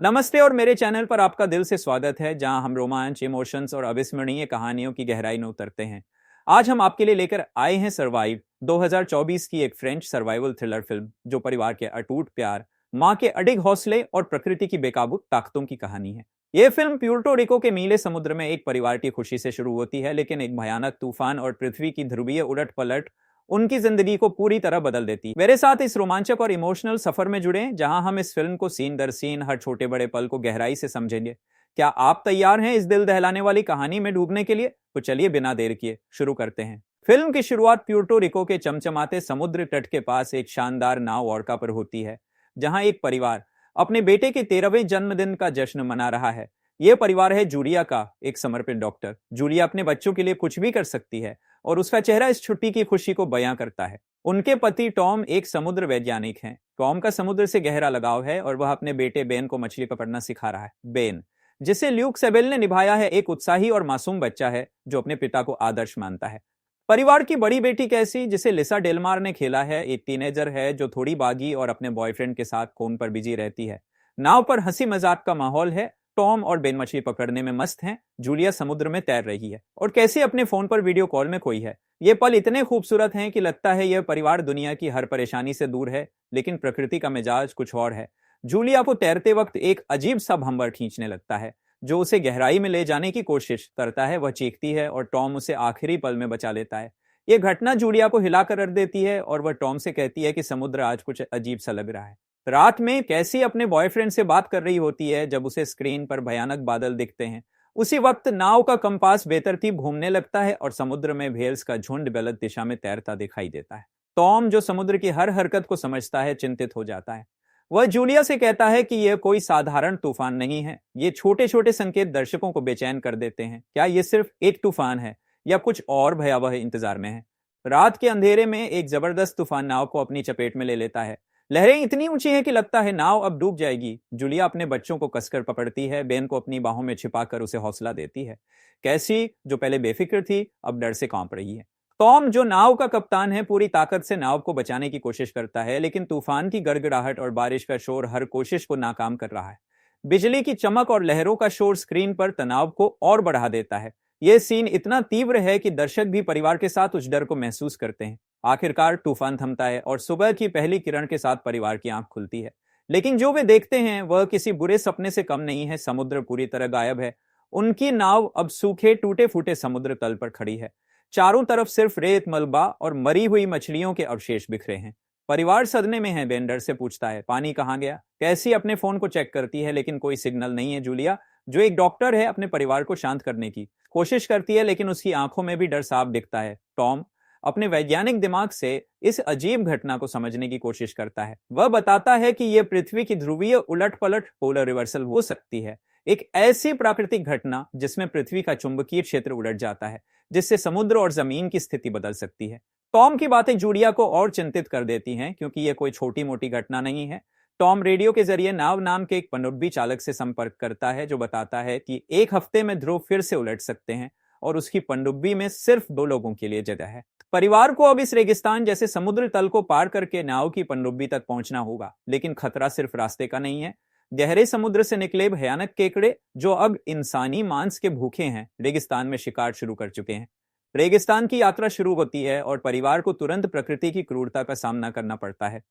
नमस्ते और मेरे चैनल पर आपका दिल से स्वागत है, जहां हम रोमांच, इमोशंस और अविस्मरणीय कहानियों की गहराई में उतरते हैं। आज हम आपके लिए लेकर आए हैं सर्वाइव 2024 की एक फ्रेंच सर्वाइवल थ्रिलर फिल्म, जो परिवार के अटूट प्यार, मां के अडिग हौसले और प्रकृति की बेकाबू ताकतों की कहानी है। यह फिल्म प्यूर्टो रिको के नीले समुद्र में एक परिवार की खुशी से शुरू होती है, लेकिन एक भयानक तूफान और पृथ्वी की ध्रुवीय उलट पलट उनकी जिंदगी को पूरी तरह बदल देती है। मेरे साथ इस रोमांचक और इमोशनल सफर में जुड़े, जहां हम इस फिल्म को सीन दर सीन, हर छोटे बड़े पल को गहराई से समझेंगे। क्या आप तैयार हैं इस दिल दहलाने वाली कहानी में डूबने के लिए? तो चलिए बिना देर किए शुरू करते हैं। फिल्म की शुरुआत प्यूर्टो रिको के चमचमाते समुद्र तट के पास एक शानदार नाव ऑर्का पर होती है, जहां एक परिवार अपने बेटे के 13वें जन्मदिन का जश्न मना रहा है। यह परिवार है जूलिया का, एक समर्पित डॉक्टर। जूलिया अपने बच्चों के लिए कुछ भी कर सकती है और उसका चेहरा इस छुट्टी की खुशी को बयां करता है। उनके पति टॉम एक समुद्र वैज्ञानिक हैं। टॉम का समुद्र से गहरा लगाव है और वह अपने बेटे बेन को मछली पकड़ना सिखा रहा है। बेन, जिसे ल्यूक सेबेल ने निभाया है, एक उत्साही और मासूम बच्चा है जो अपने पिता को आदर्श मानता है। परिवार की बड़ी बेटी कैसी, जिसे लिसा डेलमार ने खेला है, एक टीनेजर है जो थोड़ी बागी और अपने बॉयफ्रेंड के साथ फोन पर बिजी रहती है। नाव पर हंसी मजाक का माहौल है। टॉम और बेन मछली पकड़ने में मस्त हैं। जूलिया समुद्र में तैर रही है और कैसी अपने फोन पर वीडियो कॉल में कोई है। ये पल इतने खूबसूरत हैं कि लगता है यह परिवार दुनिया की हर परेशानी से दूर है, लेकिन प्रकृति का मिजाज कुछ और है। जूलिया को तैरते वक्त एक अजीब सा भंवर खींचने लगता है, जो उसे गहराई में ले जाने की कोशिश करता है। वह चीखती है और टॉम उसे आखिरी पल में बचा लेता है। यह घटना जूलिया को हिलाकर रख देती है और वह टॉम से कहती है कि समुद्र आज कुछ अजीब सा लग रहा है। रात में कैसी अपने बॉयफ्रेंड से बात कर रही होती है जब उसे स्क्रीन पर भयानक बादल दिखते हैं। उसी वक्त नाव का कंपास बेतरतीब घूमने लगता है और समुद्र में व्हेल्स का झुंड गलत दिशा में तैरता दिखाई देता है। टॉम, जो समुद्र की हर हरकत को समझता है, चिंतित हो जाता है। वह जूलिया से कहता है कि यह कोई साधारण तूफान नहीं है। ये छोटे छोटे संकेत दर्शकों को बेचैन कर देते हैं। क्या यह सिर्फ एक तूफान है या कुछ और भयावह इंतजार में है? रात के अंधेरे में एक जबरदस्त तूफान नाव को अपनी चपेट में ले लेता है। लहरें इतनी ऊंची हैं कि लगता है नाव अब डूब जाएगी। जूलिया अपने बच्चों को कसकर पकड़ती है। बेन को अपनी बाहों में छिपाकर उसे हौसला देती है। कैसी, जो पहले बेफिक्र थी, अब डर से कांप रही है। टॉम, जो नाव का कप्तान है, पूरी ताकत से नाव को बचाने की कोशिश करता है, लेकिन तूफान की गड़गड़ाहट और बारिश का शोर हर कोशिश को नाकाम कर रहा है। बिजली की चमक और लहरों का शोर स्क्रीन पर तनाव को और बढ़ा देता है। यह सीन इतना तीव्र है कि दर्शक भी परिवार के साथ उस डर को महसूस करते हैं। आखिरकार तूफान थमता है और सुबह की पहली किरण के साथ परिवार की आंख खुलती है, लेकिन जो वे देखते हैं वह किसी बुरे सपने से कम नहीं है। समुद्र पूरी तरह गायब है। उनकी नाव अब सूखे टूटे फूटे समुद्र तल पर खड़ी है। चारों तरफ सिर्फ रेत, मलबा और मरी हुई मछलियों के अवशेष बिखरे हैं। परिवार सदमे में है। बेन डर से पूछता है, पानी कहाँ गया? कैसी अपने फोन को चेक करती है, लेकिन कोई सिग्नल नहीं है। जूलिया, जो एक डॉक्टर है, अपने परिवार को शांत करने की कोशिश करती है, लेकिन उसकी आंखों में भी डर साफ दिखता है। टॉम अपने वैज्ञानिक दिमाग से इस अजीब घटना को समझने की कोशिश करता है। वह बताता है कि यह पृथ्वी की ध्रुवीय उलट पलट, पोलर रिवर्सल हो सकती है। एक ऐसी प्राकृतिक घटना जिसमें पृथ्वी का चुंबकीय क्षेत्र उलट जाता है, जिससे समुद्र और जमीन की स्थिति बदल सकती है। टॉम की बातें जूलिया को और चिंतित कर देती हैं, क्योंकि यह कोई छोटी मोटी घटना नहीं है। टॉम रेडियो के जरिए नाव नाम के एक पनडुब्बी चालक से संपर्क करता है, जो बताता है कि एक हफ्ते में ध्रुव फिर से उलट सकते हैं और उसकी पनडुब्बी में सिर्फ 2 लोगों के लिए जगह है। परिवार को अब इस रेगिस्तान जैसे समुद्र तल को पार करके नाव की पनडुब्बी तक पहुंचना होगा, लेकिन खतरा सिर्फ रास्ते का नहीं है। गहरे समुद्र से निकले भयानक केकड़े, जो अब इंसानी मांस के भूखे हैं, रेगिस्तान में शिकार शुरू कर चुके हैं। रेगिस्तान की यात्रा शुरू होती है और परिवार को तुरंत प्रकृति की क्रूरता का सामना करना पड़ता है।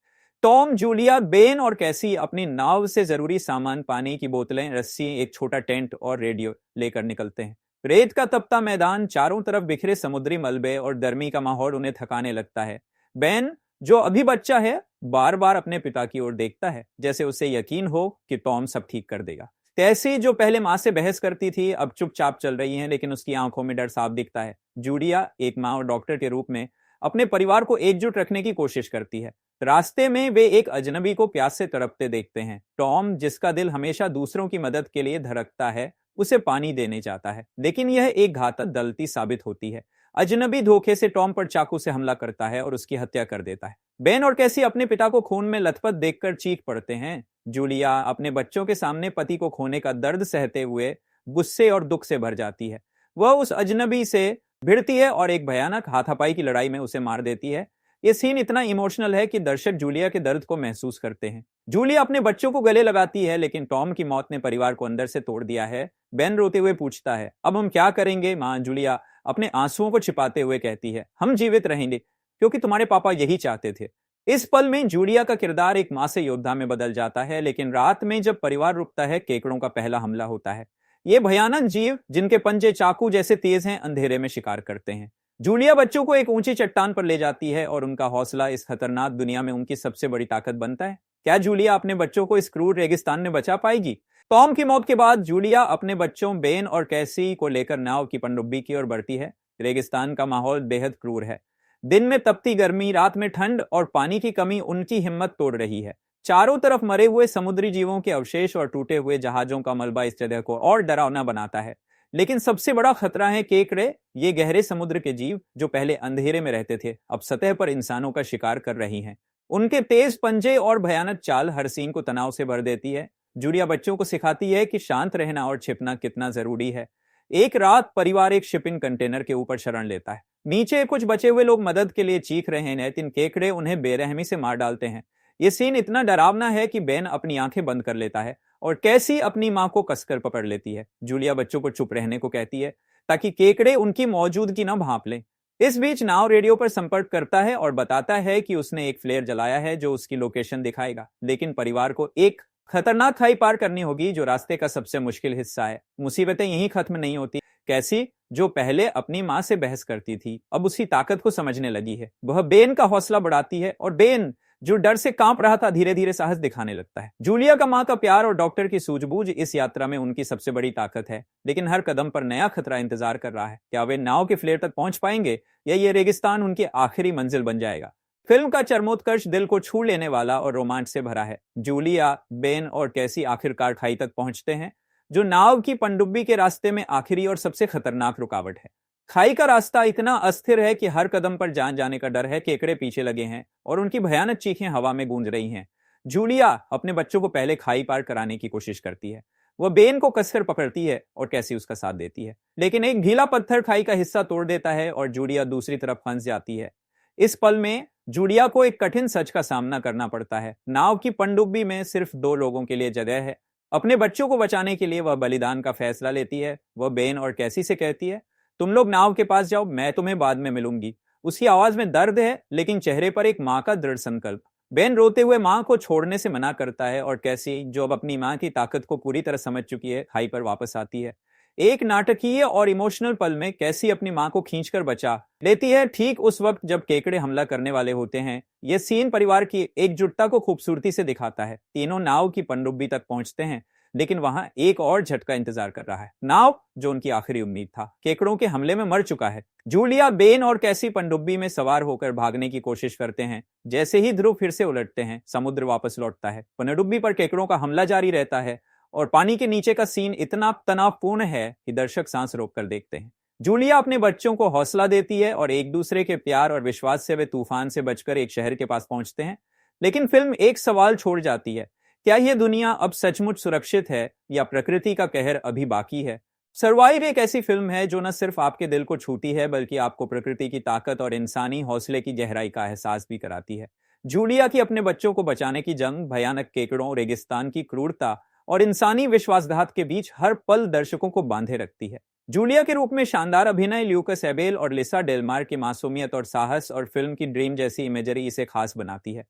टॉम, जूलिया, बेन और कैसी अपनी नाव से जरूरी सामान, पानी की बोतलें, रस्सी, एक छोटा टेंट और रेडियो लेकर निकलते हैं। रेत का तपता मैदान, चारों तरफ बिखरे समुद्री मलबे और गर्मी का माहौल उन्हें थकाने लगता है। बेन, जो अभी बच्चा है, बार बार अपने पिता की ओर देखता है, जैसे उसे यकीन हो कि टॉम सब ठीक कर देगा। तैसी, जो पहले मां से बहस करती थी, अब चुपचाप चल रही है, लेकिन उसकी आंखों में डर साफ दिखता है। जूलिया, एक मां और डॉक्टर के रूप में, अपने परिवार को एकजुट रखने की कोशिश करती है। रास्ते में वे एक अजनबी को प्यास से तड़पते देखते हैं। टॉम, जिसका दिल हमेशा दूसरों की मदद के लिए धड़कता है, उसे पानी देने जाता है, लेकिन यह एक घातक गलती साबित होती है। अजनबी धोखे से टॉम पर चाकू से हमला करता है और उसकी हत्या कर देता है। बेन और कैसी अपने पिता को खून में लथपथ देखकर चीख पड़ते हैं। जूलिया अपने बच्चों के सामने पति को खोने का दर्द सहते हुए गुस्से और दुख से भर जाती है। वह उस अजनबी से भिड़ती है और एक भयानक हाथापाई की लड़ाई में उसे मार देती है। ये सीन इतना इमोशनल है कि दर्शक जूलिया के दर्द को महसूस करते हैं। जूलिया अपने बच्चों को गले लगाती है, लेकिन टॉम की मौत ने परिवार को अंदर से तोड़ दिया है। बेन रोते हुए पूछता है, अब हम क्या करेंगे? मां जूलिया अपने आंसुओं को छिपाते हुए कहती है, हम जीवित रहेंगे क्योंकि तुम्हारे पापा यही चाहते थे। इस पल में जूलिया का किरदार एक मां से योद्धा में बदल जाता है, लेकिन रात में जब परिवार रुकता है, केकड़ों का पहला हमला होता है। ये भयानक जीव जिनके पंजे चाकू जैसे तेज हैं, अंधेरे में शिकार करते हैं। जूलिया बच्चों को एक ऊंची चट्टान पर ले जाती है और उनका हौसला इस खतरनाक दुनिया में उनकी सबसे बड़ी ताकत बनता है। क्या जूलिया अपने बच्चों को इस क्रूर रेगिस्तान में बचा पाएगी? टॉम की मौत के बाद जूलिया अपने बच्चों बेन और कैसी को लेकर नाव की पनडुब्बी की ओर बढ़ती है। रेगिस्तान का माहौल बेहद क्रूर है। दिन में तपती गर्मी, रात में ठंड और पानी की कमी उनकी हिम्मत तोड़ रही है। चारों तरफ मरे हुए समुद्री जीवों के अवशेष और टूटे हुए जहाजों का मलबा इस जगह को और डरावना बनाता है। लेकिन सबसे बड़ा खतरा है केकड़े। ये गहरे समुद्र के जीव जो पहले अंधेरे में रहते थे, अब सतह पर इंसानों का शिकार कर रही हैं। उनके तेज पंजे और भयानक चाल हर सीन को तनाव से भर देती है। जूलिया बच्चों को सिखाती है कि शांत रहना और छिपना कितना जरूरी है। एक रात परिवार एक शिपिंग कंटेनर के ऊपर शरण लेता है। नीचे कुछ बचे हुए लोग मदद के लिए चीख रहे हैं, लेकिन केकड़े उन्हें बेरहमी से मार डालते हैं। ये सीन इतना डरावना है कि बेन अपनी आंखें बंद कर लेता है और कैसी अपनी मां को कसकर पकड़ लेती है। जूलिया बच्चों को चुप रहने को कहती है ताकि केकड़े उनकी मौजूदगी न भांप लें। इस बीच नाव रेडियो पर संपर्क करता है और बताता है कि उसने एक फ्लेयर जलाया है जो उसकी लोकेशन दिखाएगा, लेकिन परिवार को एक खतरनाक खाई पार करनी होगी जो रास्ते का सबसे मुश्किल हिस्सा है। मुसीबतें यहीं खत्म नहीं होती। कैसी, जो पहले अपनी मां से बहस करती थी, अब उसकी ताकत को समझने लगी है। वह बेन का हौसला बढ़ाती है और बेन, जो डर से कांप रहा था, धीरे धीरे साहस दिखाने लगता है। जूलिया का मां का प्यार और डॉक्टर की सूझबूझ इस यात्रा में उनकी सबसे बड़ी ताकत है, लेकिन हर कदम पर नया खतरा इंतजार कर रहा है। क्या वे नाव के फ्लेयर तक पहुंच पाएंगे या ये रेगिस्तान उनकी आखिरी मंजिल बन जाएगा? फिल्म का चरमोत्कर्ष दिल को छू लेने वाला और रोमांच से भरा है। जूलिया, बेन और कैसी आखिरकार खाई तक पहुंचते हैं, जो नाव की पनडुब्बी के रास्ते में आखिरी और सबसे खतरनाक रुकावट है। खाई का रास्ता इतना अस्थिर है कि हर कदम पर जान जाने का डर है। केकड़े पीछे लगे हैं और उनकी भयानक चीखें हवा में गूंज रही हैं। जूलिया अपने बच्चों को पहले खाई पार कराने की कोशिश करती है। वह बेन को कसकर पकड़ती है और कैसी उसका साथ देती है, लेकिन एक गीला पत्थर खाई का हिस्सा तोड़ देता है और जूलिया दूसरी तरफ फंस जाती है। इस पल में जूलिया को एक कठिन सच का सामना करना पड़ता है। नाव की पनडुब्बी में सिर्फ 2 लोगों के लिए जगह है। अपने बच्चों को बचाने के लिए वह बलिदान का फैसला लेती है। वह बेन और कैसी से कहती है, तुम लोग नाव के पास जाओ, मैं तुम्हें बाद में मिलूंगी। उसकी आवाज में दर्द है, लेकिन चेहरे पर एक मां का दृढ़ संकल्प। बेन रोते हुए मां को छोड़ने से मना करता है और कैसी, जो अब अपनी मां की ताकत को पूरी तरह समझ चुकी है, खाई पर वापस आती है। एक नाटकीय और इमोशनल पल में कैसी अपनी मां को खींचकर बचा लेती है, ठीक उस वक्त जब केकड़े हमला करने वाले होते हैं। यह सीन परिवार की एकजुटता को खूबसूरती से दिखाता है। तीनों नाव की पनडुब्बी तक पहुंचते हैं, लेकिन वहां एक और झटका इंतजार कर रहा है। नाव, जो उनकी आखिरी उम्मीद था, केकड़ों के हमले में मर चुका है। जूलिया, बेन और कैसी पनडुब्बी में सवार होकर भागने की कोशिश करते हैं। जैसे ही ध्रुव फिर से उलटते हैं, समुद्र वापस लौटता है। पनडुब्बी पर केकड़ों का हमला जारी रहता है और पानी के नीचे का सीन इतना तनावपूर्ण है कि दर्शक सांस रोककर देखते हैं। जूलिया अपने बच्चों को हौसला देती है और एक दूसरे के प्यार और विश्वास से वे तूफान से बचकर एक शहर के पास पहुंचते हैं। लेकिन फिल्म एक सवाल छोड़ जाती है, क्या यह दुनिया अब सचमुच सुरक्षित है या प्रकृति का कहर अभी बाकी है? सर्वाइव एक ऐसी फिल्म है जो न सिर्फ आपके दिल को छूती है, बल्कि आपको प्रकृति की ताकत और इंसानी हौसले की गहराई का एहसास भी कराती है। जूलिया की अपने बच्चों को बचाने की जंग, भयानक केकड़ों, रेगिस्तान की क्रूरता और इंसानी विश्वासघात के बीच हर पल दर्शकों को बांधे रखती है। जूलिया के रूप में शानदार अभिनय, ल्यूकस एबेल और लिसा डेलमार की मासूमियत और साहस और फिल्म की ड्रीम जैसी इमेजरी इसे खास बनाती है।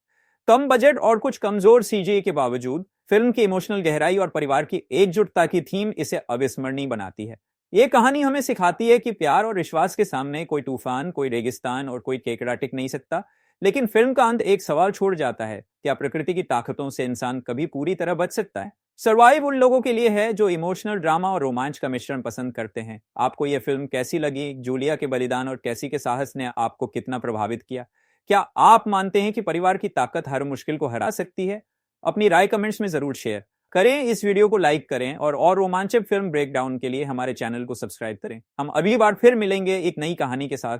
कम बजट और कुछ कमजोर सीजीआई के बावजूद फिल्म की इमोशनल गहराई और परिवार की एकजुटता की थीम इसे अविस्मरणीय बनाती है। ये कहानी हमें सिखाती है कि प्यार और विश्वास के सामने कोई तूफान, कोई रेगिस्तान और कोई केकड़ा टिक नहीं सकता। लेकिन फिल्म का अंत एक सवाल छोड़ जाता है, क्या प्रकृति की ताकतों से इंसान कभी पूरी तरह बच सकता है? सर्वाइव उन लोगों के लिए है जो इमोशनल ड्रामा और रोमांच का मिश्रण पसंद करते हैं। आपको यह फिल्म कैसी लगी? जूलिया के बलिदान और कैसी के साहस ने आपको कितना प्रभावित किया? क्या आप मानते हैं कि परिवार की ताकत हर मुश्किल को हरा सकती है? अपनी राय कमेंट्स में जरूर शेयर करें। इस वीडियो को लाइक करें और रोमांचक फिल्म ब्रेकडाउन के लिए हमारे चैनल को सब्सक्राइब करें। हम अगली बार फिर मिलेंगे एक नई कहानी के साथ।